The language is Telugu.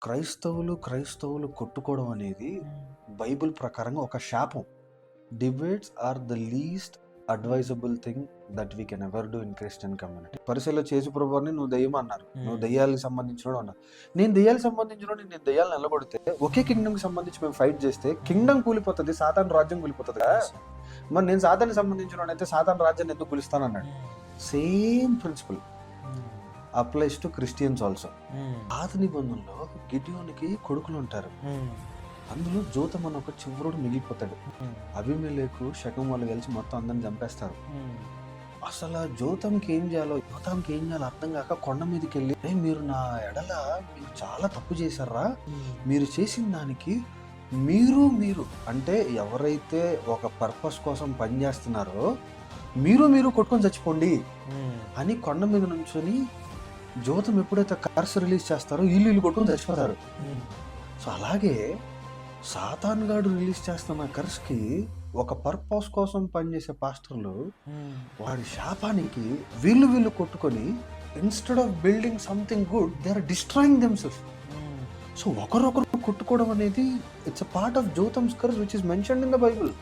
క్రైస్తవులు కొట్టుకోవడం అనేది హ్మ్. బైబిల్ ప్రకారంగా ఒక శాపం. Debates are the least advisable thing that we can ever do in Christian community. పరిశీలన చేసి ప్రభువారిని నువ్వు దెయ్యం అన్నారు, నువ్వు దెయ్యాలకు సంబంధించినోడు అన్నారు. నేను దెయ్యాలకు సంబంధించినోడు, నేను దెయ్యాలు నిలబడితే ఒకే కింగ్డమ్ సంబంధించి మేము ఫైట్ చేస్తే కింగ్డమ్ కూలిపోతుంది, సాతాన్ రాజ్యం కూలిపోతుంది కదా. మరి నేను సాతానికి సంబంధించిన అయితే సాతాన్ రాజ్యాన్ని ఎందుకు కూలిస్తానన్నాడు. Same principle applies to Christians also. పాత నిబంధనలో గిడియోనికి కొడుకులు ఉంటారు, అందులో జోతం అని ఒక చివరుడు మిగిలిపోతాడు. అభిమేలెకు శకం వాళ్ళు కలిసి మొత్తం అందరిని చంపేస్తారు. అసలు జోతంకి ఏం చేయాలో అర్థం కాక కొండ మీదకి వెళ్ళి, మీరు నా ఎడల మీరు చాలా తప్పు చేశారా, మీరు చేసిన దానికి మీరు అంటే ఎవరైతే ఒక పర్పస్ కోసం పనిచేస్తున్నారో మీరు కొట్టుకొని చచ్చిపోండి అని కొండ మీద నుంచొని జోతం ఎప్పుడైతే కర్స్ రిలీజ్ చేస్తారో వీళ్ళు కొట్టుకొని చచ్చిపోతారు. సో అలాగే సాతాన్ గాడు రిలీజ్ చేస్తున్న కర్స్కి ఒక పర్పస్ కోసం పనిచేసే పాస్టర్లు వాడి శాపానికి వీళ్ళు కొట్టుకొని instead of building something good they are destroying themself. So ఒకరొకరు కొట్టుకోవడం అనేది it's a part of Jotham's curse which is mentioned in the Bible.